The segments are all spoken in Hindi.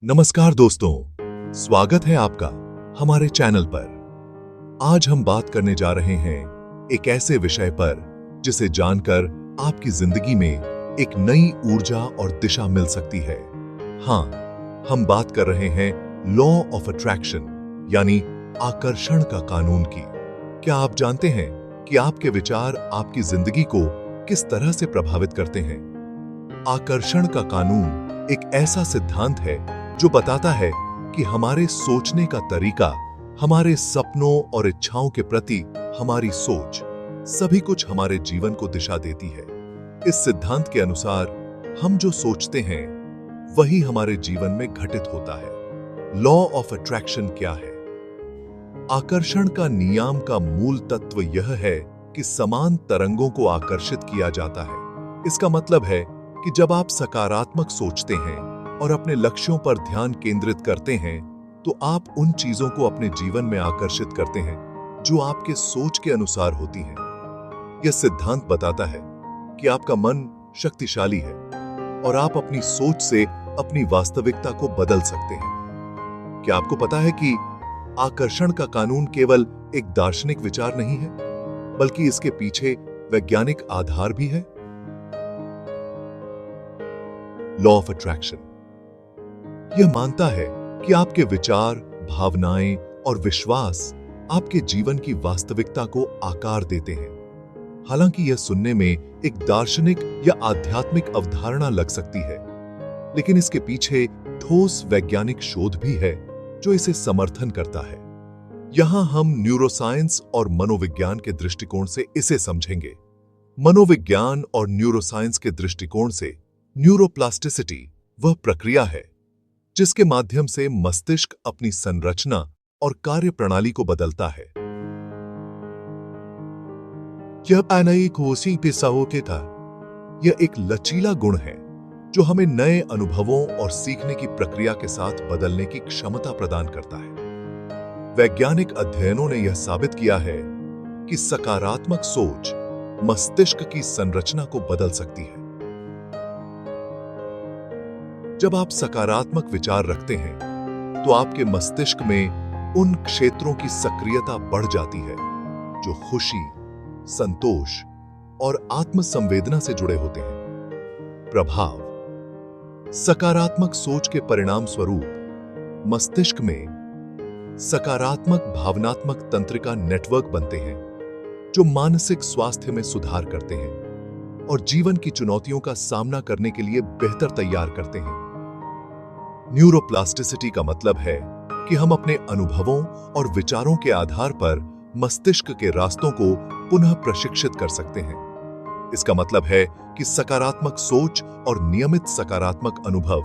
नमस्कार दोस्तों, स्वागत है आपका हमारे चैनल पर। आज हम बात करने जा रहे हैं एक ऐसे विषय पर जिसे जानकर आपकी जिंदगी में एक नई ऊर्जा और दिशा मिल सकती है। हाँ, हम बात कर रहे हैं लॉ ऑफ अट्रैक्शन यानी आकर्षण का कानून की। क्या आप जानते हैं कि आपके विचार आपकी जिंदगी को किस तरह से प्रभावित करते हैं? आकर्षण का कानून एक ऐसा सिद्धांत है जो बताता है कि हमारे सोचने का तरीका, हमारे सपनों और इच्छाओं के प्रति हमारी सोच, सभी कुछ हमारे जीवन को दिशा देती है। इस सिद्धांत के अनुसार हम जो सोचते हैं वही हमारे जीवन में घटित होता है। लॉ ऑफ अट्रैक्शन क्या है? आकर्षण का नियम का मूल तत्व यह है कि समान तरंगों को आकर्षित किया जाता है। इसका मतलब है कि जब आप सकारात्मक सोचते हैं और अपने लक्ष्यों पर ध्यान केंद्रित करते हैं तो आप उन चीजों को अपने जीवन में आकर्षित करते हैं जो आपके सोच के अनुसार होती हैं। यह सिद्धांत बताता है कि आपका मन शक्तिशाली है और आप अपनी सोच से अपनी वास्तविकता को बदल सकते हैं। क्या आपको पता है कि आकर्षण का कानून केवल एक दार्शनिक विचार नहीं है, बल्कि इसके पीछे वैज्ञानिक आधार भी है? लॉ ऑफ अट्रैक्शन यह मानता है कि आपके विचार, भावनाएं और विश्वास आपके जीवन की वास्तविकता को आकार देते हैं। हालांकि यह सुनने में एक दार्शनिक या आध्यात्मिक अवधारणा लग सकती है, लेकिन इसके पीछे ठोस वैज्ञानिक शोध भी है जो इसे समर्थन करता है। यहां हम न्यूरोसाइंस और मनोविज्ञान के दृष्टिकोण से इसे समझेंगे। मनोविज्ञान और न्यूरोसाइंस के दृष्टिकोण से न्यूरोप्लास्टिसिटी वह प्रक्रिया है जिसके माध्यम से मस्तिष्क अपनी संरचना और कार्यप्रणाली को बदलता है। यह एक लचीला गुण है जो हमें नए अनुभवों और सीखने की प्रक्रिया के साथ बदलने की क्षमता प्रदान करता है। वैज्ञानिक अध्ययनों ने यह साबित किया है कि सकारात्मक सोच मस्तिष्क की संरचना को बदल सकती है। जब आप सकारात्मक विचार रखते हैं तो आपके मस्तिष्क में उन क्षेत्रों की सक्रियता बढ़ जाती है जो खुशी, संतोष और आत्मसंवेदना से जुड़े होते हैं। प्रभाव: सकारात्मक सोच के परिणाम स्वरूप मस्तिष्क में सकारात्मक भावनात्मक तंत्रिका नेटवर्क बनते हैं जो मानसिक स्वास्थ्य में सुधार करते हैं और जीवन की चुनौतियों का सामना करने के लिए बेहतर तैयार करते हैं। न्यूरोप्लास्टिसिटी का मतलब है कि हम अपने अनुभवों और विचारों के आधार पर मस्तिष्क के रास्तों को पुनः प्रशिक्षित कर सकते हैं। इसका मतलब है कि सकारात्मक सोच और नियमित सकारात्मक अनुभव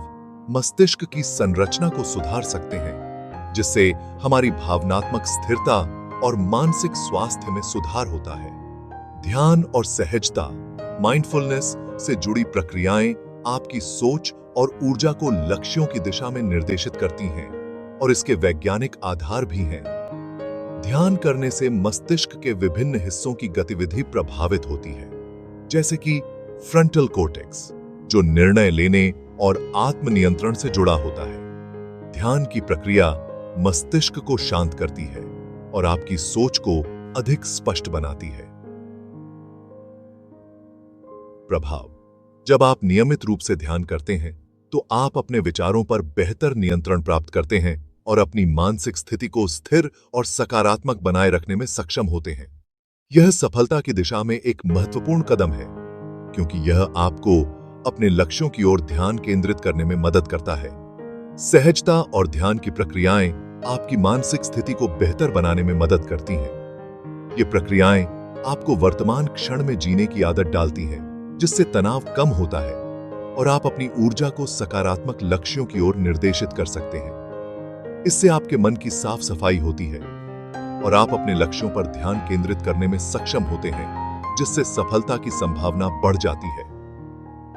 मस्तिष्क की संरचना को सुधार सकते हैं, जिससे हमारी भावनात्मक स्थिरता और मानसिक स्वास्थ्य में सुधार होता है। ध्यान और सहजता, माइंडफुलनेस से जुड़ी प्रक्रियाएं आपकी सोच और ऊर्जा को लक्ष्यों की दिशा में निर्देशित करती हैं और इसके वैज्ञानिक आधार भी हैं। ध्यान करने से मस्तिष्क के विभिन्न हिस्सों की गतिविधि प्रभावित होती है, जैसे कि फ्रंटल कॉर्टेक्स जो निर्णय लेने और आत्मनियंत्रण से जुड़ा होता है। ध्यान की प्रक्रिया मस्तिष्क को शांत करती है और आपकी सोच को अधिक स्पष्ट बनाती है। प्रभाव: जब आप नियमित रूप से ध्यान करते हैं तो आप अपने विचारों पर बेहतर नियंत्रण प्राप्त करते हैं और अपनी मानसिक स्थिति को स्थिर और सकारात्मक बनाए रखने में सक्षम होते हैं। यह सफलता की दिशा में एक महत्वपूर्ण कदम है क्योंकि यह आपको अपने लक्ष्यों की ओर ध्यान केंद्रित करने में मदद करता है। सहजता और ध्यान की प्रक्रियाएं आपकी मानसिक स्थिति को बेहतर बनाने में मदद करती हैं। ये प्रक्रियाएं आपको वर्तमान क्षण में जीने की आदत डालती हैं, जिससे तनाव कम होता है और आप अपनी ऊर्जा को सकारात्मक लक्ष्यों की ओर निर्देशित कर सकते हैं। इससे आपके मन की साफ सफाई होती है और आप अपने लक्ष्यों पर ध्यान केंद्रित करने में सक्षम होते हैं, जिससे सफलता की संभावना बढ़ जाती है।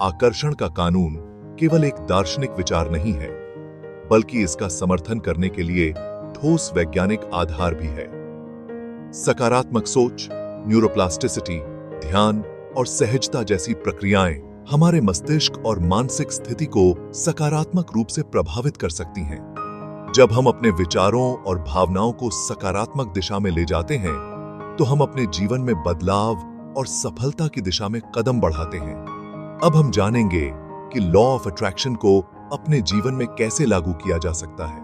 आकर्षण का कानून केवल एक दार्शनिक विचार नहीं है, बल्कि इसका समर्थन करने के लिए ठोस वैज्ञानिक आधार भी है। सकारात्मक सोच, न्यूरोप्लास्टिसिटी, ध्यान और सहजता जैसी प्रक्रियाएं हमारे मस्तिष्क और मानसिक स्थिति को सकारात्मक रूप से प्रभावित कर सकती हैं। जब हम अपने विचारों और भावनाओं को सकारात्मक दिशा में ले जाते हैं, तो हम अपने जीवन में बदलाव और सफलता की दिशा में कदम बढ़ाते हैं। अब हम जानेंगे कि लॉ ऑफ अट्रैक्शन को अपने जीवन में कैसे लागू किया जा सकता है।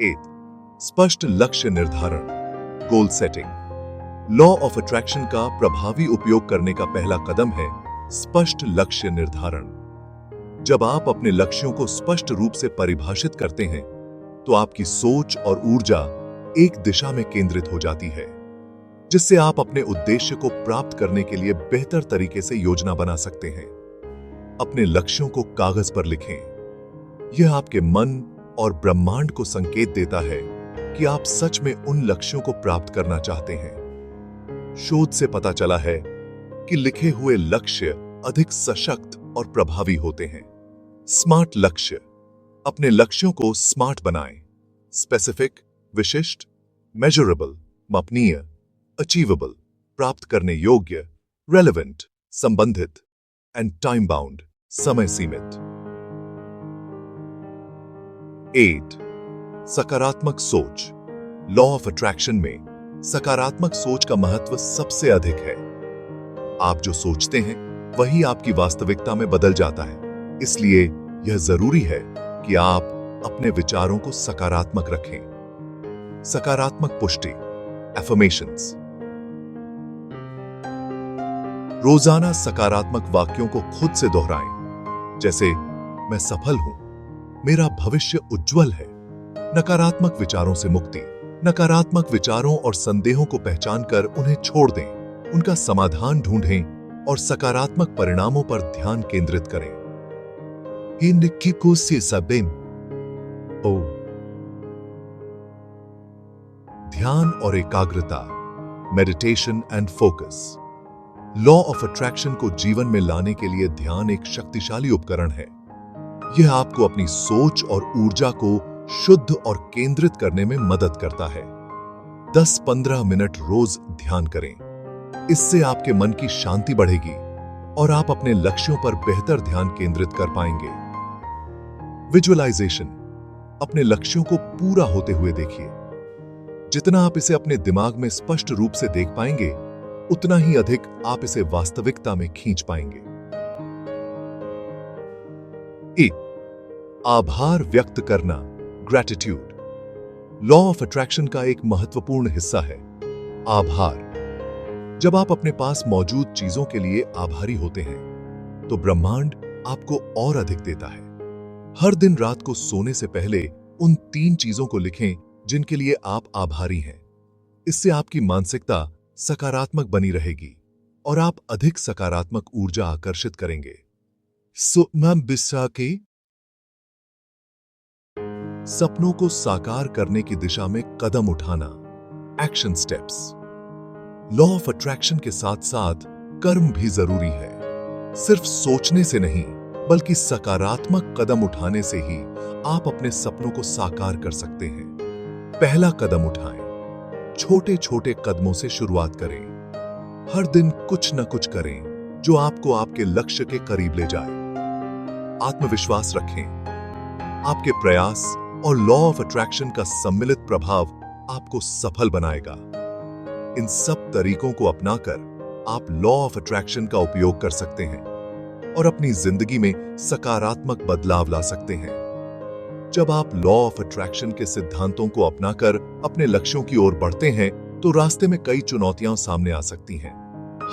8. स्पष्ट लक्ष्य निर्धारण, goal setting. Law of attraction का प्रभावी उपयोग करने का पहला कदम है स्पष्ट लक्ष्य निर्धारण। जब आप अपने लक्ष्यों को स्पष्ट रूप से परिभाषित करते हैं, तो आपकी सोच और ऊर्जा एक दिशा में केंद्रित हो जाती है, जिससे आप अपने उद्देश्य को प्राप्त करने के लिए बेहतर तरीके से योजना बना सकते हैं। अपने लक्ष्यों को कागज पर लिखें। यह आपके मन और ब्रह्मांड को संकेत देता है कि आप सच में उन लक्ष्यों को प्राप्त करना चाहते हैं। शोध से पता चला है कि लिखे हुए लक्ष्य अधिक सशक्त और प्रभावी होते हैं। स्मार्ट लक्ष्य। अपने लक्ष्यों को स्मार्ट बनाएं। स्पेसिफिक, विशिष्ट, मेजरेबल, मापनीय, अचीवेबल, प्राप्त करने योग्य, रेलेवेंट, संबंधित, एंड टाइम बाउंड, समय सीमित। 8. सकारात्मक सोच। लॉ ऑफ अट्रैक्शन में सकारात्मक सोच का महत्व सबसे अधिक है। आप जो सोचते हैं वही आपकी वास्तविकता में बदल जाता है। इसलिए यह जरूरी है कि आप अपने विचारों को सकारात्मक रखें। सकारात्मक पुष्टि, एफर्मेशंस। रोजाना सकारात्मक वाक्यों को खुद से दोहराएं, जैसे मैं सफल हूं, मेरा भविष्य उज्जवल है। नकारात्मक विचारों से मुक्ति। नकारात्मक विचारों और संदेहों को पहचानकर उन्हें छोड़ दें, उनका समाधान ढूंढें और सकारात्मक परिणामों पर ध्यान केंद्रित करें। ध्यान और एकाग्रता, meditation and focus. Law of attraction को जीवन में लाने के लिए ध्यान एक शक्तिशाली उपकरण है। यह आपको अपनी सोच और ऊर्जा को शुद्ध और केंद्रित करने में मदद करता है। 10-15 मिनट रोज ध्यान करें। इससे आपके मन की शांति बढ़ेगी और आप अपने लक्ष्यों पर बेहतर ध्यान केंद्रित कर पाएंगे। विजुअलाइजेशन। अपने लक्ष्यों को पूरा होते हुए देखिए। जितना आप इसे अपने दिमाग में स्पष्ट रूप से देख पाएंगे, उतना ही अधिक आप इसे वास्तविकता में खींच पाएंगे। 1. आभार व्यक्त करना, ग्रैटिट्यूड। लॉ ऑफ अट्रैक्शन का एक महत्वपूर्ण हिस्सा है आभार। जब आप अपने पास मौजूद चीजों के लिए आभारी होते हैं, तो ब्रह्मांड आपको और अधिक देता है। हर दिन रात को सोने से पहले उन 3 चीजों को लिखें जिनके लिए आप आभारी हैं। इससे आपकी मानसिकता सकारात्मक बनी रहेगी और आप अधिक सकारात्मक ऊर्जा आकर्षित करेंगे। सपनों को साकार करने की दिशा में कदम उठाना, action steps. Law of attraction के साथ साथ कर्म भी जरूरी है। सिर्फ सोचने से नहीं, बल्कि सकारात्मक कदम उठाने से ही आप अपने सपनों को साकार कर सकते हैं। पहला कदम उठाएं। छोटे छोटे कदमों से शुरुआत करें। हर दिन कुछ न कुछ करें जो आपको आपके लक्ष्य के करीब ले जाए। आत्मविश्वास रखें। आपके प्रयास और लॉ ऑफ अट्रैक्शन का सम्मिलित प्रभाव आपको सफल बनाएगा। इन सब तरीकों को अपनाकर आप लॉ ऑफ अट्रैक्शन का उपयोग कर सकते हैं और अपनी जिंदगी में सकारात्मक बदलाव ला सकते हैं। जब आप लॉ ऑफ अट्रैक्शन के सिद्धांतों को अपनाकर अपने लक्ष्यों की ओर बढ़ते हैं, तो रास्ते में कई चुनौतियां सामने आ सकती हैं।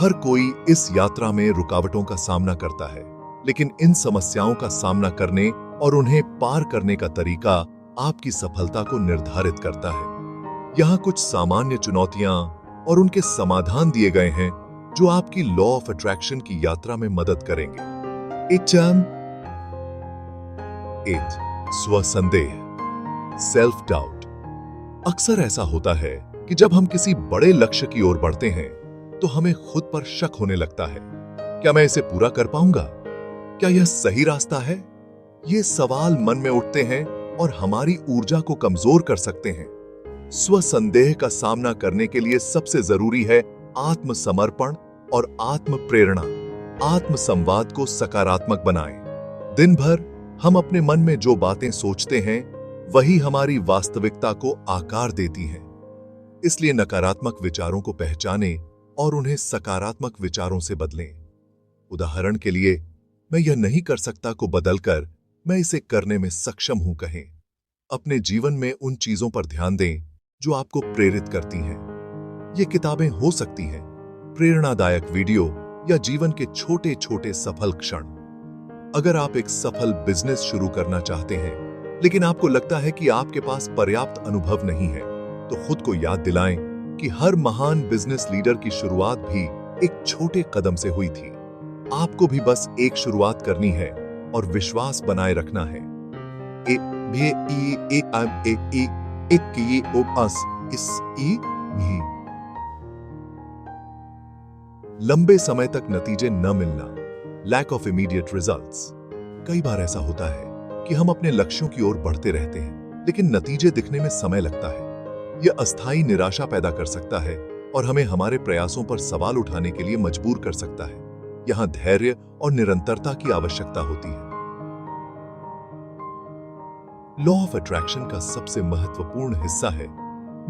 हर कोई इस यात्रा में रुकावटों का सामना करता है, लेकिन इन समस्याओं का सामना करने और उन्हें पार करने का तरीका आपकी सफलता को निर्धारित करता है। यहाँ कुछ सामान्य चुनौतियां और उनके समाधान दिए गए हैं जो आपकी लॉ ऑफ अट्रैक्शन की यात्रा में मदद करेंगे। 8. स्वसंदेह, सेल्फ डाउट। अक्सर ऐसा होता है कि जब हम किसी बड़े लक्ष्य की ओर बढ़ते हैं, तो हमें खुद पर शक होने लगता है। क्या मैं इसे पूरा कर पाऊंगा? क्या यह सही रास्ता है? ये सवाल मन में उठते हैं और हमारी ऊर्जा को कमजोर कर सकते हैं। स्वसंदेह का सामना करने के लिए सबसे जरूरी है आत्मसमर्पण और आत्म प्रेरणा। आत्म संवाद को सकारात्मक बनाएं। दिन भर हम अपने मन में जो बातें सोचते हैं वही हमारी वास्तविकता को आकार देती हैं। इसलिए नकारात्मक विचारों को पहचानें और उन्हें सकारात्मक विचारों से बदलें। उदाहरण के लिए, मैं यह नहीं कर सकता को बदलकर मैं इसे करने में सक्षम हूं कहें। अपने जीवन में उन चीजों पर ध्यान दें जो आपको प्रेरित करती हैं। ये किताबें हो सकती हैं, प्रेरणादायक वीडियो या जीवन के छोटे छोटे सफल क्षण। अगर आप एक सफल बिजनेस शुरू करना चाहते हैं लेकिन आपको लगता है कि आपके पास पर्याप्त अनुभव नहीं है, तो खुद को याद दिलाएं कि हर महान बिजनेस लीडर की शुरुआत भी एक छोटे कदम से हुई थी। आपको भी बस एक शुरुआत करनी है और विश्वास बनाए रखना है। लंबे समय तक नतीजे न मिलना, लैक ऑफ इमीडिएट रिजल्ट्स। कई बार ऐसा होता है कि हम अपने लक्ष्यों की ओर बढ़ते रहते हैं लेकिन नतीजे दिखने में समय लगता है। यह अस्थायी निराशा पैदा कर सकता है और हमें हमारे प्रयासों पर सवाल उठाने के लिए मजबूर कर सकता है। यहां धैर्य और निरंतरता की आवश्यकता होती है। लॉ ऑफ अट्रैक्शन का सबसे महत्वपूर्ण हिस्सा है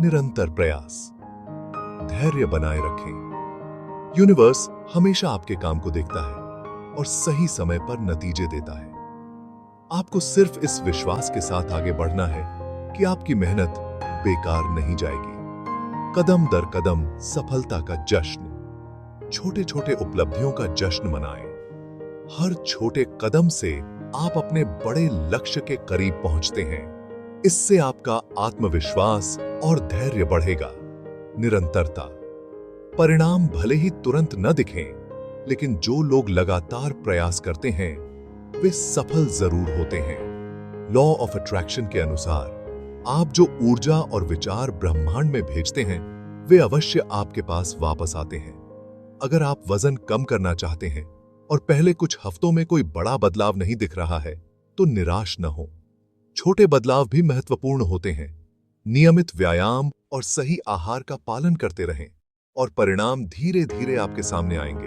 निरंतर प्रयास। धैर्य बनाए रखें। यूनिवर्स हमेशा आपके काम को देखता है और सही समय पर नतीजे देता है। आपको सिर्फ इस विश्वास के साथ आगे बढ़ना है कि आपकी मेहनत बेकार नहीं जाएगी। कदम दर कदम सफलता का जश्न, छोटे छोटे उपलब्धियों का जश्न मनाएं। हर छोटे कदम से आप अपने बड़े लक्ष्य के करीब पहुंचते हैं। इससे आपका आत्मविश्वास और धैर्य बढ़ेगा। निरंतरता। परिणाम भले ही तुरंत न दिखें, लेकिन जो लोग लगातार प्रयास करते हैं वे सफल जरूर होते हैं। लॉ ऑफ अट्रैक्शन के अनुसार आप जो ऊर्जा और विचार ब्रह्मांड में भेजते हैं वे अवश्य आपके पास वापस आते हैं। अगर आप वजन कम करना चाहते हैं और पहले कुछ हफ्तों में कोई बड़ा बदलाव नहीं दिख रहा है तो निराश न हो। छोटे बदलाव भी महत्वपूर्ण होते हैं। नियमित व्यायाम और सही आहार का पालन करते रहें और परिणाम धीरे धीरे आपके सामने आएंगे।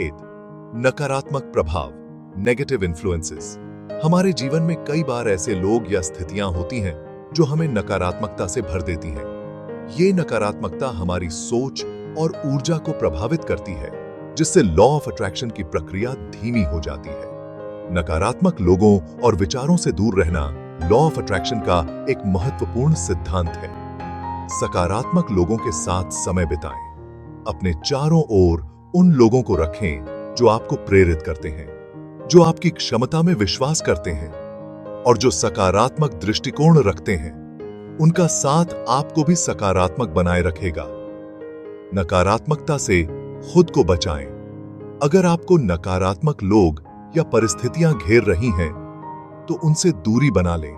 8. नकारात्मक प्रभाव, नेगेटिव इन्फ्लुएंसेस। हमारे जीवन में कई बार ऐसे लोग या स्थितियां होती हैं जो हमें नकारात्मकता से भर देती हैं। ये नकारात्मकता हमारी सोच और ऊर्जा को प्रभावित करती है, जिससे लॉ ऑफ अट्रैक्शन की प्रक्रिया धीमी हो जाती है। नकारात्मक लोगों और विचारों से दूर रहना लॉ ऑफ अट्रैक्शन का एक महत्वपूर्ण सिद्धांत है। सकारात्मक लोगों के साथ समय बिताएं। अपने चारों ओर उन लोगों को रखें जो आपको प्रेरित करते हैं, जो आपकी क्षमता में विश्वास करते हैं और जो सकारात्मक दृष्टिकोण रखते हैं। उनका साथ आपको भी सकारात्मक बनाए रखेगा। नकारात्मकता से खुद को बचाएं। अगर आपको नकारात्मक लोग या परिस्थितियां घेर रही हैं, तो उनसे दूरी बना लें।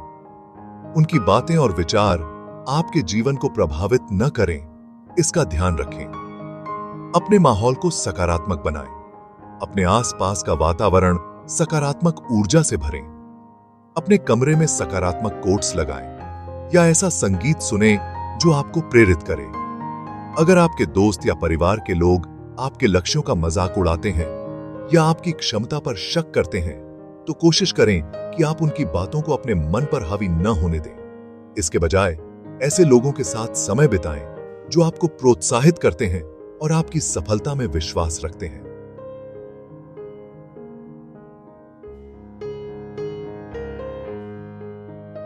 उनकी बातें और विचार आपके जीवन को प्रभावित न करें, इसका ध्यान रखें। अपने माहौल को सकारात्मक बनाएं। अपने आसपास का वातावरण सकारात्मक ऊर्जा से भरें। अपने कमरे में सकारात्मक कोट्स लगाएं या ऐसा संगीत सुनें जो आपको प्रेरित करे। अगर आपके दोस्त या परिवार के लोग आपके लक्ष्यों का मजाक उड़ाते हैं या आपकी क्षमता पर शक करते हैं, तो कोशिश करें कि आप उनकी बातों को अपने मन पर हावी न होने दें। इसके बजाय ऐसे लोगों के साथ समय बिताएं जो आपको प्रोत्साहित करते हैं और आपकी सफलता में विश्वास रखते हैं।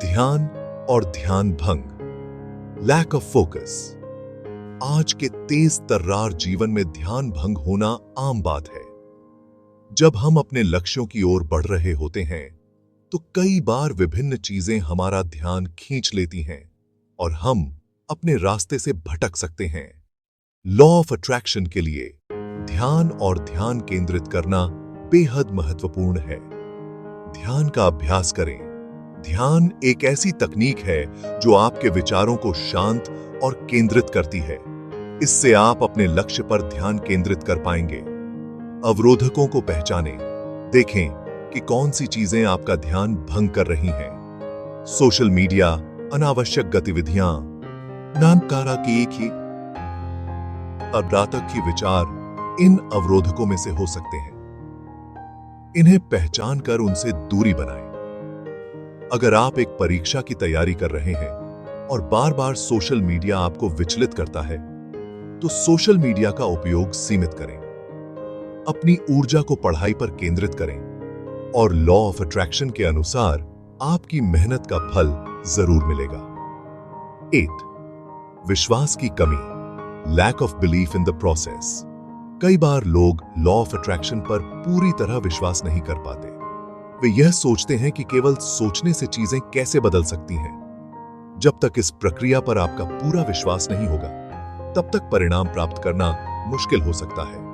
ध्यान और ध्यान भंग, लैक ऑफ फोकस। आज के तेज तर्रार जीवन में ध्यान भंग होना आम बात है। जब हम अपने लक्ष्यों की ओर बढ़ रहे होते हैं तो कई बार विभिन्न चीजें हमारा ध्यान खींच लेती हैं और हम अपने रास्ते से भटक सकते हैं। लॉ ऑफ अट्रैक्शन के लिए ध्यान और ध्यान केंद्रित करना बेहद महत्वपूर्ण है। ध्यान का अभ्यास करें। ध्यान एक ऐसी तकनीक है जो आपके विचारों को शांत और केंद्रित करती है। इससे आप अपने लक्ष्य पर ध्यान केंद्रित कर पाएंगे। अवरोधकों को पहचानें। देखें कि कौन सी चीजें आपका ध्यान भंग कर रही हैं। सोशल मीडिया, अनावश्यक गतिविधियां, नामकारा की एक ही अब रातक की विचार इन अवरोधकों में से हो सकते हैं। इन्हें पहचान कर उनसे दूरी बनाएं। अगर आप एक परीक्षा की तैयारी कर रहे हैं और बार बार सोशल मीडिया आपको विचलित करता है, तो सोशल मीडिया का उपयोग सीमित करें। अपनी ऊर्जा को पढ़ाई पर केंद्रित करें और लॉ ऑफ अट्रैक्शन के अनुसार आपकी मेहनत का फल जरूर मिलेगा। 8. विश्वास की कमी, lack of belief in the process. कई बार लोग लॉ ऑफ अट्रैक्शन पर पूरी तरह विश्वास नहीं कर पाते। वे यह सोचते हैं कि केवल सोचने से चीजें कैसे बदल सकती हैं। जब तक इस प्रक्रिया पर आपका पूरा विश्वास नहीं होगा, तब तक परिणाम प्राप्त करना मुश्किल हो सकता है।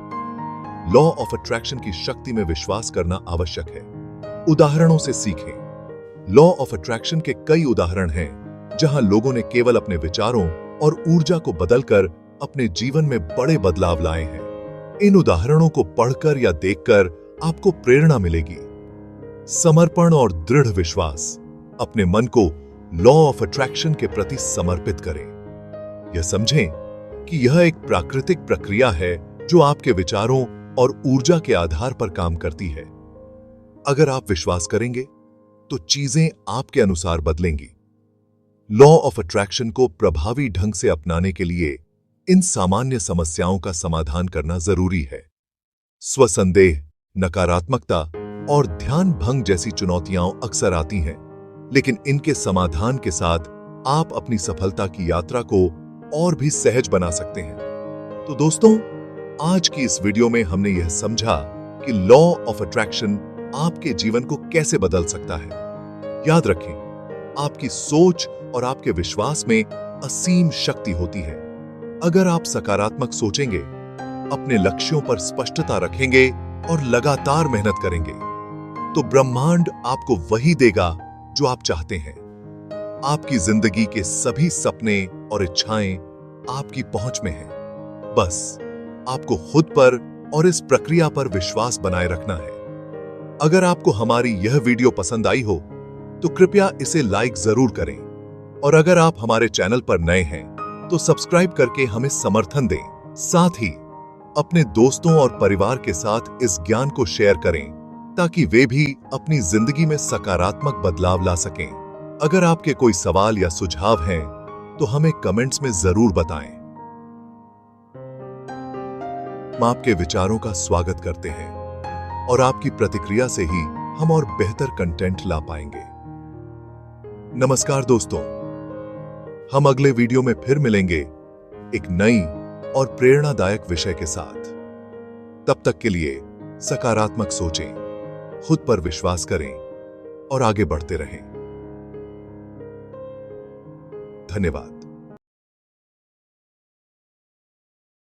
लॉ ऑफ अट्रैक्शन की शक्ति में विश्वास करना आवश्यक है। उदाहरणों से सीखें। लॉ ऑफ अट्रैक्शन के कई उदाहरण हैं जहां लोगों ने केवल अपने विचारों और ऊर्जा को बदलकर अपने जीवन में बड़े बदलाव लाए हैं। इन उदाहरणों को पढ़कर या देखकर आपको प्रेरणा मिलेगी। समर्पण और दृढ़ विश्वास। अपने मन को लॉ ऑफ अट्रैक्शन के प्रति समर्पित करें। यह समझें कि यह एक प्राकृतिक प्रक्रिया है जो आपके विचारों और ऊर्जा के आधार पर काम करती है। अगर आप विश्वास करेंगे तो चीजें आपके अनुसार बदलेंगी। लॉ ऑफ अट्रैक्शन को प्रभावी ढंग से अपनाने के लिए इन सामान्य समस्याओं का समाधान करना जरूरी है। स्वसंदेह, नकारात्मकता और ध्यान भंग जैसी चुनौतियां अक्सर आती हैं, लेकिन इनके समाधान के साथ आप अपनी सफलता की यात्रा को और भी सहज बना सकते हैं। तो दोस्तों, आज की इस वीडियो में हमने यह समझा कि लॉ ऑफ अट्रैक्शन आपके जीवन को कैसे बदल सकता है। याद रखें, आपकी सोच और आपके विश्वास में असीम शक्ति होती है। अगर आप सकारात्मक सोचेंगे, अपने लक्ष्यों पर स्पष्टता रखेंगे और लगातार मेहनत करेंगे, तो ब्रह्मांड आपको वही देगा जो आप चाहते हैं। आपकी जिंदगी के सभी सपने और इच्छाएं आपकी पहुंच में हैं। बस आपको खुद पर और इस प्रक्रिया पर विश्वास बनाए रखना है। अगर आपको हमारी यह वीडियो पसंद आई हो तो कृपया इसे लाइक जरूर करें, और अगर आप हमारे चैनल पर नए हैं तो सब्सक्राइब करके हमें समर्थन दें। साथ ही अपने दोस्तों और परिवार के साथ इस ज्ञान को शेयर करें ताकि वे भी अपनी जिंदगी में सकारात्मक बदलाव ला सकें। अगर आपके कोई सवाल या सुझाव हैं तो हमें कमेंट्स में जरूर बताएं। हम आपके विचारों का स्वागत करते हैं और आपकी प्रतिक्रिया से ही हम और बेहतर कंटेंट ला पाएंगे। नमस्कार दोस्तों, हम अगले वीडियो में फिर मिलेंगे एक नई और प्रेरणादायक विषय के साथ। तब तक के लिए सकारात्मक सोचें, खुद पर विश्वास करें और आगे बढ़ते रहें। धन्यवाद।